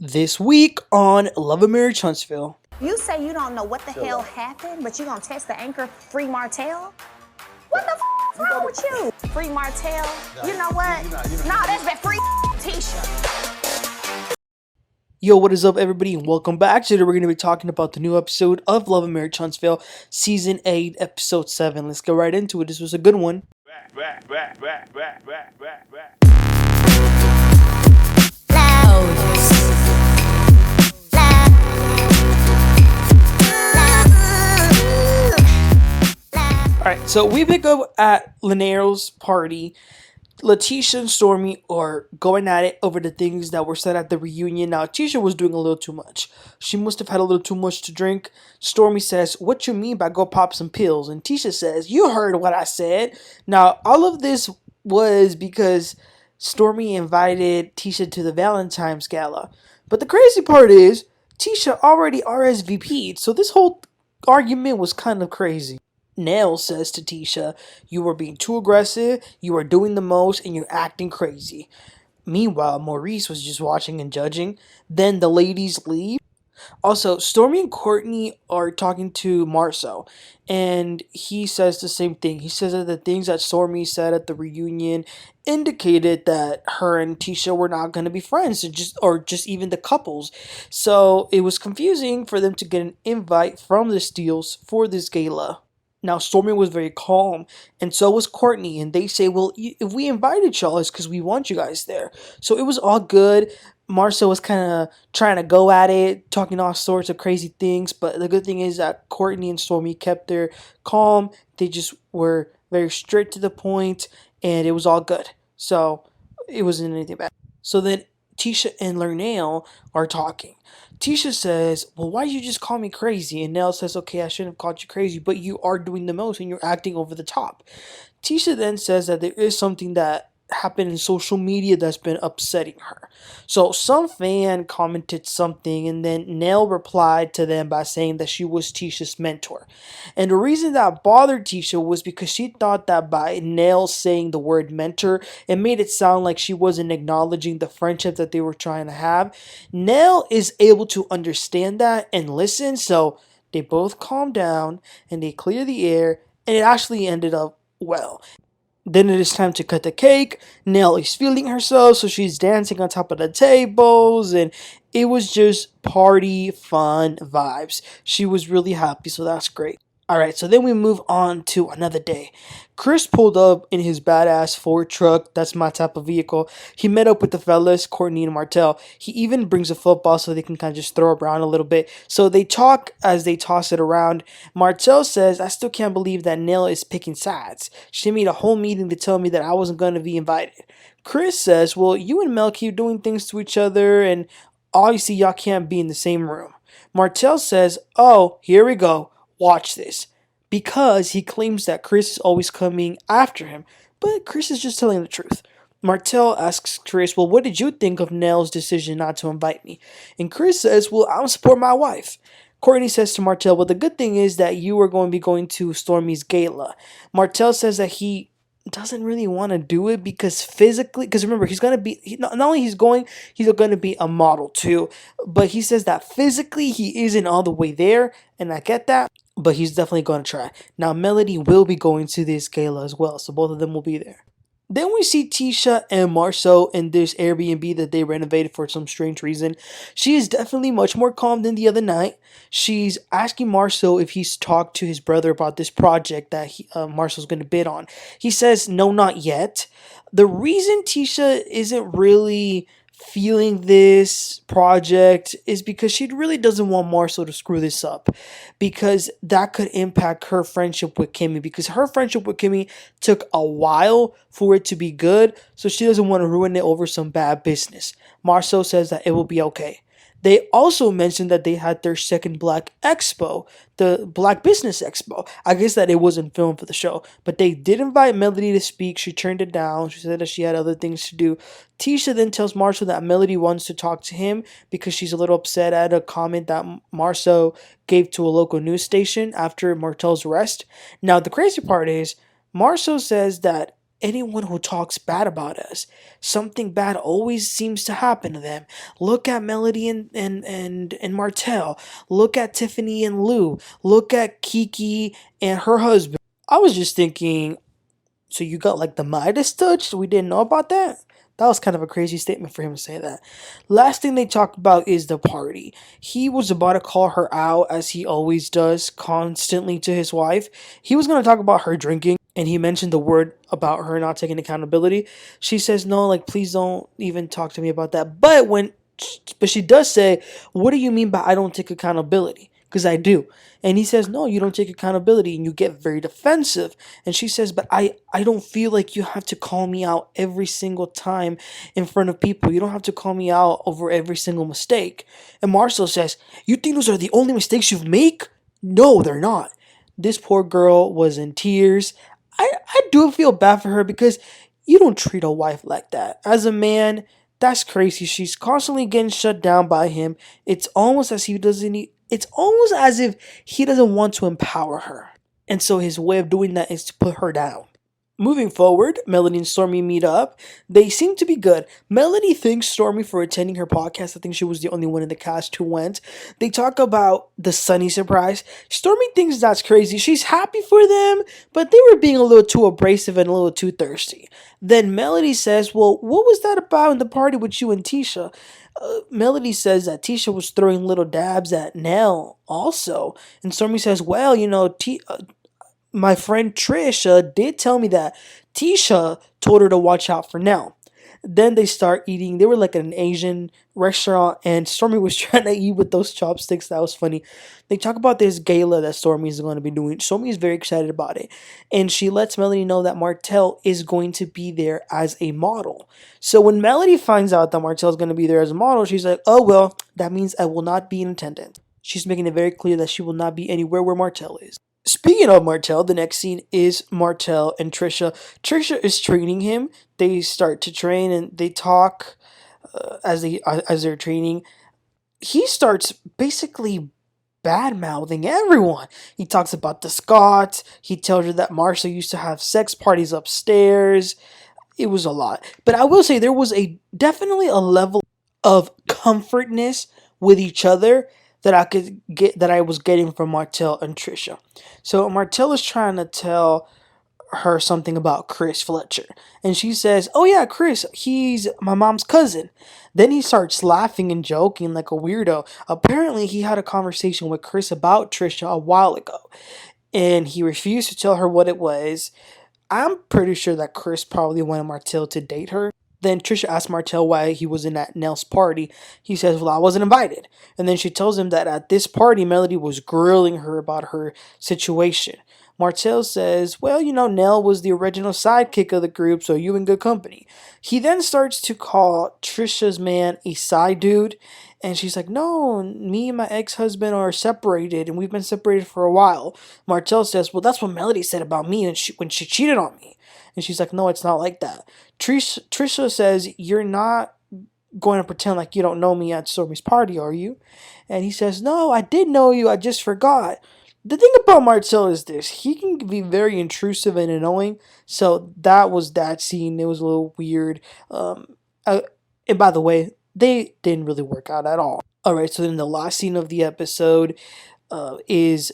This week on Love and Marriage Huntsville. You say you don't know what the hell happened, but you gonna test the anchor free Martell? What the f is wrong with you? Free Martell? You know what? No, that's that free tisha. Yo, what is up, everybody, and welcome back. Today we're going to be talking about the new episode of Love and Marriage Huntsville, Season 8, Episode 7. Let's get right into it. This was a good one. Alright, so we pick up at Lanier's party. Latisha and Stormi are going at it over the things that were said at the reunion. Now, Latisha was doing a little too much. She must have had a little too much to drink. Stormi says, "What you mean by go pop some pills?" And Tisha says, "You heard what I said." Now, all of this was because Stormi invited Tisha to the Valentine's Gala. But the crazy part is, Tisha already RSVP'd, so this whole argument was kind of crazy. Nell says to Tisha, "You are being too aggressive, you are doing the most, and you're acting crazy." Meanwhile, Maurice was just watching and judging. Then the ladies leave. Also, Stormi and Courtney are talking to Marsau, and he says the same thing. He says that the things that Stormi said at the reunion indicated that her and Tisha were not going to be friends, or just even the couples. So it was confusing for them to get an invite from the Steeles for this gala. Now, Stormi was very calm, and so was Courtney, and they say, "Well, if we invited y'all, it's because we want you guys there." So it was all good. Marsau was kind of trying to go at it, talking all sorts of crazy things, but the good thing is that Courtney and Stormi kept their calm. They just were very straight to the point, and it was all good. So it wasn't anything bad. So then Tisha and Nell are talking. Tisha says, "Well, why did you just call me crazy?" And Nell says, "Okay, I shouldn't have called you crazy, but you are doing the most and you're acting over the top." Tisha then says that there is something that happened in social media that's been upsetting her. So some fan commented something, and then Nell replied to them by saying that she was Tisha's mentor. And the reason that bothered Tisha was because she thought that by Nell saying the word mentor, it made it sound like she wasn't acknowledging the friendship that they were trying to have. Nell is able to understand that and listen, so they both calm down and they clear the air, and it actually ended up well. Then it is time to cut the cake. Nell is feeling herself, so she's dancing on top of the tables, and it was just party fun vibes. She was really happy, so that's great. Alright, so then we move on to another day. Chris pulled up in his badass Ford truck. That's my type of vehicle. He met up with the fellas, Courtney and Martell. He even brings a football so they can kind of just throw around a little bit. So they talk as they toss it around. Martell says, "I still can't believe that Nell is picking sides. She made a whole meeting to tell me that I wasn't going to be invited." Chris says, "Well, you and Mel keep doing things to each other, and obviously y'all can't be in the same room." Martell says, "Oh, here we go. Watch this." Because he claims that Chris is always coming after him, but Chris is just telling the truth. Martell asks Chris, "Well, what did you think of Nell's decision not to invite me?" And Chris says, "Well, I'm support my wife." Courtney says to Martell, "Well, the good thing is that you are going to be going to Stormi's gala." Martell says that he doesn't really want to do it because physically, because remember, he's going to be, not only he's going to be a model too, but he says that physically he isn't all the way there, and I get that, but he's definitely going to try. Now, Melody will be going to this gala as well, so both of them will be there. Then we see Tisha and Marsau in this Airbnb that they renovated for some strange reason. She is definitely much more calm than the other night. She's asking Marsau if he's talked to his brother about this project that Marsau's going to bid on. He says, "No, not yet." The reason Tisha isn't really feeling this project is because she really doesn't want Marsau to screw this up, because that could impact her friendship with Kimmi, because her friendship with Kimmi took a while for it to be good, so she doesn't want to ruin it over some bad business. Marsau says that it will be okay. They also mentioned that they had their second Black Expo, the Black Business Expo. I guess that it wasn't filmed for the show, but they did invite Melody to speak. She turned it down. She said that she had other things to do. Tisha then tells Marsau that Melody wants to talk to him because she's a little upset at a comment that Marsau gave to a local news station after Martell's arrest. Now, the crazy part is, Marsau says that anyone who talks bad about us. Something bad always seems to happen to them. Look at Melody and Martell. Look at Tifanny and Lou. Look at Keke and her husband. I was just thinking, so you got like the Midas touch? We didn't know about that? That was kind of a crazy statement for him to say that. Last thing they talked about is the party. He was about to call her out, as he always does, constantly to his wife. He was going to talk about her drinking, and he mentioned the word about her not taking accountability. She says, no, like, please don't even talk to me about that. But she does say, what do you mean by I don't take accountability? Because I do. And he says, no, you don't take accountability, and you get very defensive. And she says, but I don't feel like you have to call me out every single time in front of people. You don't have to call me out over every single mistake. And Marsau says, you think those are the only mistakes you make? No, they're not. This poor girl was in tears. I do feel bad for her, because you don't treat a wife like that. As a man, that's crazy. She's constantly getting shut down by him. It's almost as if he doesn't want to empower her. And so his way of doing that is to put her down. Moving forward, Melody and Stormi meet up. They seem to be good. Melody thanks Stormi for attending her podcast. I think she was the only one in the cast who went. They talk about the Sunny surprise. Stormi thinks that's crazy. She's happy for them, but they were being a little too abrasive and a little too thirsty. Then Melody says, well, what was that about in the party with you and Tisha? Melody says that Tisha was throwing little dabs at Nell also. And Stormi says, well, my friend Trisha did tell me that Tisha told her to watch out for Nell. Then they start eating. They were like at an Asian restaurant, and Stormi was trying to eat with those chopsticks. That was funny. They talk about this gala that Stormi is going to be doing. Stormi is very excited about it, and she lets Melody know that Martell is going to be there as a model. So when Melody finds out that Martell is going to be there as a model, she's like, oh, well, that means I will not be in attendance. She's making it very clear that she will not be anywhere where Martell is. Speaking of Martell, the next scene is Martell and Trisha. Trisha is training him. They start to train and they talk as they're training. He starts basically bad-mouthing everyone. He talks about the Scots. He tells her that Marsau used to have sex parties upstairs. It was a lot. But I will say there was definitely a level of comfortness with each other that I was getting from Martell and Trisha. So Martell is trying to tell her something about Chris Fletcher, and she says, oh yeah, Chris, he's my mom's cousin. Then he starts laughing and joking like a weirdo. Apparently he had a conversation with Chris about Trisha a while ago, and he refused to tell her what it was. I'm pretty sure that Chris probably wanted Martell to date her. Then Trisha asks Martell why he wasn't at Nell's party. He says, well, I wasn't invited. And then she tells him that at this party, Melody was grilling her about her situation. Martell says, well, Nell was the original sidekick of the group, so you in good company. He then starts to call Trisha's man a side dude. And she's like, no, me and my ex-husband are separated, and we've been separated for a while. Martell says, well, that's what Melody said about me when she cheated on me. And she's like, no, it's not like that. Trisha says, you're not going to pretend like you don't know me at Stormi's party, are you? And he says, no, I did know you, I just forgot. The thing about Martell is this. He can be very intrusive and annoying. So that was that scene. It was a little weird. And by the way, they didn't really work out at all. Alright, so then the last scene of the episode is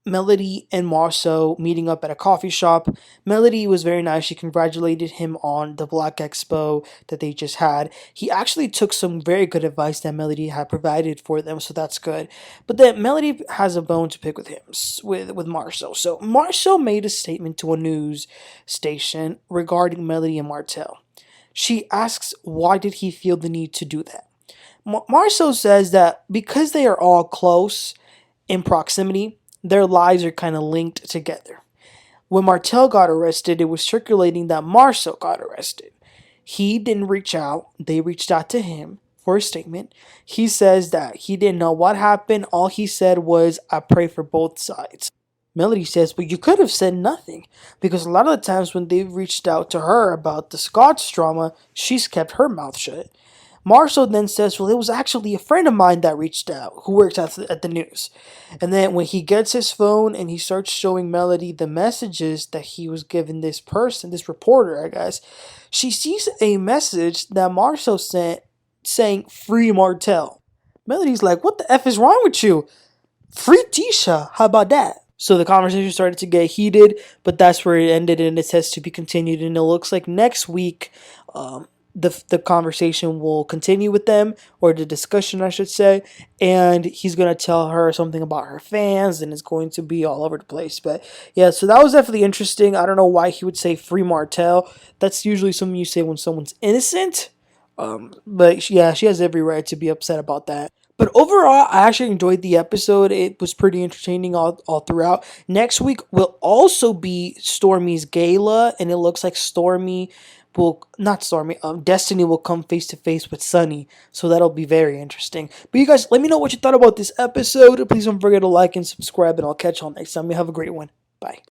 Melody and Marsau meeting up at a coffee shop. Melody was very nice. She congratulated him on the Black Expo that they just had. He actually took some very good advice that Melody had provided for them, so that's good. But then Melody has a bone to pick with him, with Marsau. So Marsau made a statement to a news station regarding Melody and Martell. She asks why did he feel the need to do that. Marsau says that because they are all close in proximity, their lives are kind of linked together. When Martell got arrested, it was circulating that Marsau got arrested. He didn't reach out. They reached out to him for a statement. He says that he didn't know what happened. All he said was, I pray for both sides. Melody says, but you could have said nothing. Because a lot of the times when they've reached out to her about the Scots drama, she's kept her mouth shut. Marsau then says, well, it was actually a friend of mine that reached out who works at the news. And then when he gets his phone and he starts showing Melody the messages that he was giving this person, this reporter, I guess, she sees a message that Marsau sent saying, free Martell. Melody's like, what the F is wrong with you? Free Tisha, how about that? So the conversation started to get heated, but that's where it ended, and it says to be continued. And it looks like next week, the conversation will continue with them, or the discussion, I should say. And he's gonna tell her something about her fans, and it's going to be all over the place. But yeah, so that was definitely interesting. I don't know why he would say free Martell. That's usually something you say when someone's innocent. But yeah, she has every right to be upset about that. But overall, I actually enjoyed the episode. It was pretty entertaining all throughout. Next week will also be Stormi's gala, and it looks like Destiny will come face to face with Sunny. So that'll be very interesting. But you guys, let me know what you thought about this episode. Please don't forget to like and subscribe, and I'll catch y'all next time. You have a great one. Bye.